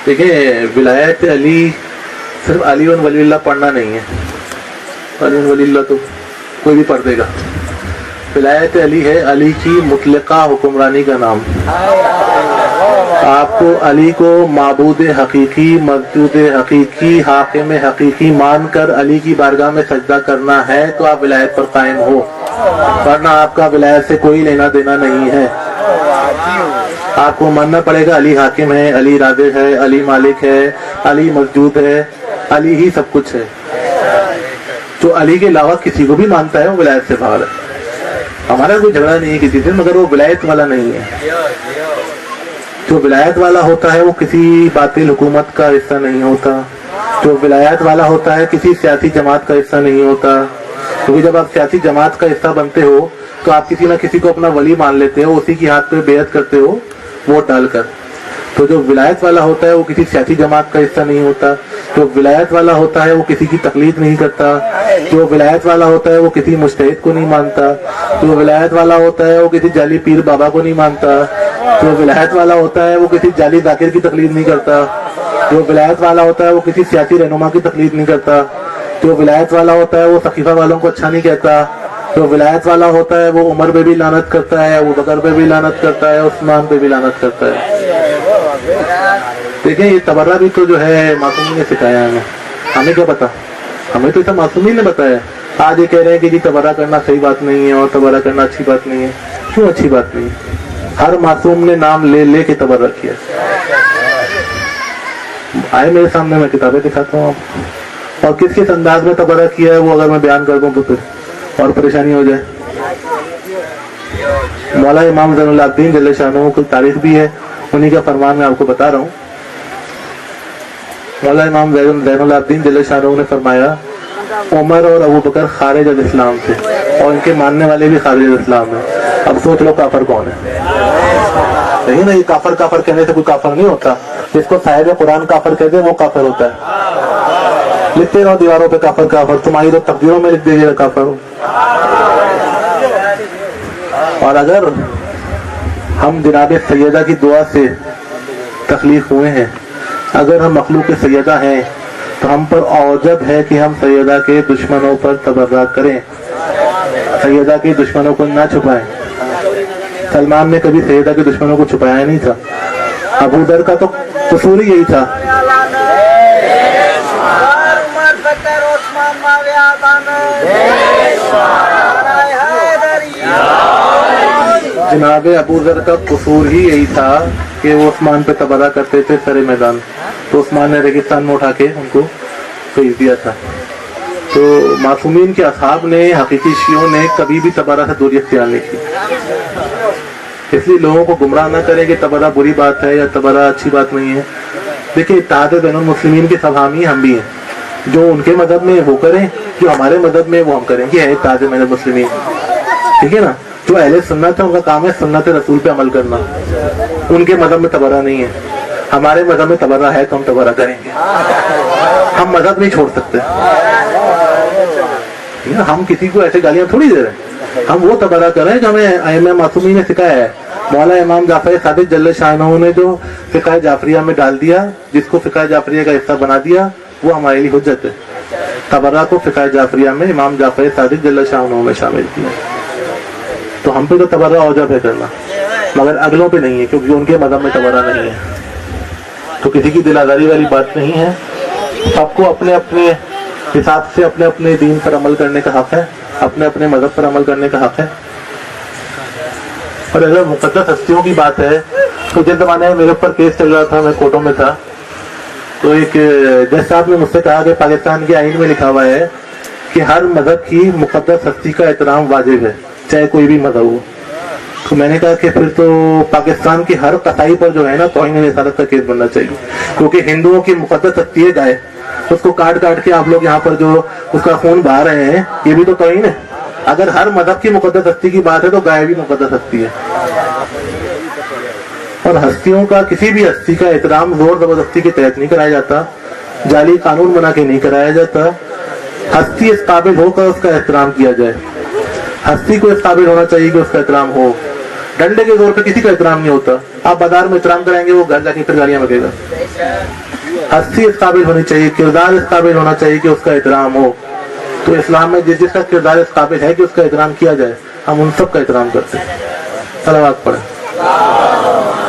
دیکھیں ولایت علی صرف علی ولی اللہ پڑھنا نہیں ہے، علی ولی اللہ تو کوئی بھی پڑھ دے گا. ولایت علی ہے علی کی مطلقہ حکمرانی کا نام. آپ کو علی کو معبود حقیقی، مسجود حقیقی، حاکم حقیقی مان کر علی کی بارگاہ میں سجدہ کرنا ہے تو آپ ولایت پر قائم ہو، ورنہ آپ کا ولایت سے کوئی لینا دینا نہیں ہے. آپ کو ماننا پڑے گا علی حاکم ہے، علی رازق ہے، علی مالک ہے، علی مسجود ہے، علی ہی سب کچھ ہے. جو علی کے علاوہ کسی کو بھی مانتا ہے وہ ولایت سے باہر ہے. ہمارا کوئی جھگڑا نہیں ہے کسی سے، مگر وہ ولایت والا نہیں ہے. جو ولایت والا ہوتا ہے وہ کسی باطل حکومت کا حصہ نہیں ہوتا. جو ولایت والا ہوتا ہے کسی سیاسی جماعت کا حصہ نہیں ہوتا، کیونکہ جب آپ سیاسی جماعت کا حصہ بنتے ہو تو آپ کسی نہ کسی کو اپنا ولی مان لیتے ہو، اسی کی ہاتھ پہ بیعت کرتے ہو ووٹ ڈال کر. تو جو ولایت والا ہوتا ہے وہ کسی سیاسی جماعت کا حصہ نہیں ہوتا. جو ولایت والا ہوتا ہے وہ کسی کی تقلید نہیں کرتا. جو ولایت والا ہوتا ہے وہ کسی مجتہد کو نہیں مانتا. جو ولایت والا ہوتا ہے وہ کسی جعلی پیر بابا کو نہیں مانتا. جو ولایت والا ہوتا ہے وہ کسی جعلی ذاکر کی تقلید نہیں کرتا. جو ولایت والا ہوتا ہے وہ کسی سیاسی رہنما کی تقلید نہیں کرتا. جو ولایت والا ہوتا ہے وہ سقیفہ والوں کو اچھا نہیں کہتا. جو ولایت والا ہوتا ہے وہ عمر پہ بھی لعنت کرتا ہے، ابو بکر پہ بھی لعنت کرتا ہے، عثمان پہ بھی لعنت کرتا ہے. دیکھیں یہ تبرہ بھی تو جو ہے معصومین نے سکھایا ہمیں. ہمیں کیا پتا، ہمیں تو ایسا معصومین نے بتایا. آج یہ کہہ رہے ہیں کہ جی تبرہ کرنا صحیح بات نہیں ہے اور تبرہ کرنا اچھی بات نہیں ہے. کیوں اچھی بات نہیں ہے؟ ہر معصوم نے نام لے لے کے تبرہ کیا. آئے میرے سامنے، میں کتابیں دکھاتا ہوں آپ، اور کس کس انداز میں تبرہ کیا ہے وہ اگر میں بیان کر دوں تو پھر اور پریشانی ہو جائے. مولا امام زین العابدین جل شانہ کی تاریخ بھی ہے، انہی کا فرمان میں آپ کو بتا رہا ہوں. مولا امام زین العابدین جل شانہ نے فرمایا عمر اور ابو بکر خارج از اسلام تھے اور ان کے ماننے والے بھی خارج از اسلام ہیں. اب سوچ لو کافر کون ہے. نہیں نا، یہ کافر کافر کہنے سے کوئی کافر نہیں ہوتا. جس کو صاحب قرآن کافر کہتے ہیں وہ کافر ہوتا ہے. لکھتے رہو دیواروں پہ کافر کافر، تمہاری تو تقدیروں میں لکھ دیجیے گا کافر ہو. اور اگر ہم جناب سیدہ کی دعا سے تخلیق ہوئے ہیں، اگر ہم مخلوق سیدہ ہیں تو ہم پر اوجب ہے کہ ہم سیدہ کے دشمنوں پر تبرہ کریں، سیدہ کے دشمنوں کو نہ چھپائیں. سلمان نے کبھی سیدہ کے دشمنوں کو چھپایا نہیں تھا. ابو ذر کا تو قصور ہی یہی تھا. جناب ابو ذر کا قصور ہی یہی تھا کہ وہ عثمان پہ تبرہ کرتے تھے سر میدان. تو عثمان نے ریگستان میں اٹھا کے ان کو بھیج دیا تھا. تو معصومین کے اصحاب نے، حقیقی شیعوں نے کبھی بھی تبرہ سے دوری اختیار نہیں کی. اس لیے لوگوں کو گمراہ نہ کریں کہ تبرہ بری بات ہے یا تبرہ اچھی بات نہیں ہے. دیکھیں اتحاد بین المسلمین کے سب حامی ہم بھی ہیں. جو ان کے مذہب میں وہ کریں، جو ہمارے مذہب میں وہ ہم کریں. یہ ہے اتحاد بین المسلمین، ٹھیک ہے نا. جو اہل سنت ہے ان کا کام ہے سنت رسول پہ عمل کرنا. ان کے مذہب میں تبرہ نہیں ہے. ہمارے مذہب میں تبرہ ہے تو ہم تبرہ کریں گے. ہم مذہب نہیں چھوڑ سکتے. ہم کسی کو ایسے گالیاں تھوڑی دے رہے ہیں. ہم وہ تبرہ کر رہے ہیں جو ہمیں ائمہ معصومین نے سکھایا ہے. مولا امام جعفر صادق جل شانہ نے جو فقہ جعفریہ میں ڈال دیا، جس کو فقہ جعفریہ کا حصہ بنا دیا، وہ ہمارے لیے حجت ہے. تبرہ کو فقہ جعفریہ میں امام جعفر صادق جل شانہ میں شامل کیا. تو ہم پہ تو تبرہ اوجب ہے کرنا، مگر اگلوں پہ نہیں ہے، کیونکہ ان کے مذہب میں تبرہ نہیں ہے. تو کسی کی دل آزاری والی بات نہیں ہے. سب کو اپنے اپنے حساب سے اپنے اپنے دین پر عمل کرنے کا حق ہے، اپنے اپنے مذہب پر عمل کرنے کا حق ہے. اور اگر مقدس ہستیوں کی بات ہے تو جس زمانے میں میرے اوپر کیس چل رہا تھا، میں کورٹوں میں تھا، تو ایک جج صاحب نے مجھ سے کہا کہ پاکستان کے آئین میں لکھا ہوا ہے کہ ہر مذہب کی مقدس ہستی کا احترام واجب ہے، چاہے کوئی بھی مذہب ہو. تو میں نے کہا کہ پھر تو پاکستان کی ہر قصائی پر جو ہے نا توہین رسالت کا کیس بننا چاہیے، کیونکہ ہندوؤں کی مقدس ہستی ہے گائے. اس کو کاٹ کاٹ کے آپ لوگ یہاں پر جو اس کا خون بہا رہے ہیں، یہ بھی تو توہین ہے. اگر ہر مذہب کی مقدس ہستی کی بات ہے تو گائے بھی مقدس ہستی ہے. اور ہستیوں کا، کسی بھی ہستی کا احترام زور زبردستی کے تحت نہیں کرایا جاتا، جعلی قانون بنا کے نہیں کرایا جاتا. ہستی اس قابل ہو کر اس کا احترام کیا جائے. ہستی کو اس قابل ہونا چاہیے کہ اس کا احترام ہو. ڈنڈے کے زور پہ کسی کا احترام نہیں ہوتا. آپ بازار میں احترام کریں گے, وہ گھر جا کے پھر گالیاں بکے گا. ہستی اس قابل ہونی چاہیے, کردار اس قابل ہونا چاہیے کہ اس کا احترام ہو. تو اسلام میں جس کا کردار اس قابل ہے کہ اس کا احترام کیا جائے, ہم ان سب کا احترام کرتے ہیں. صلوات پڑھیں.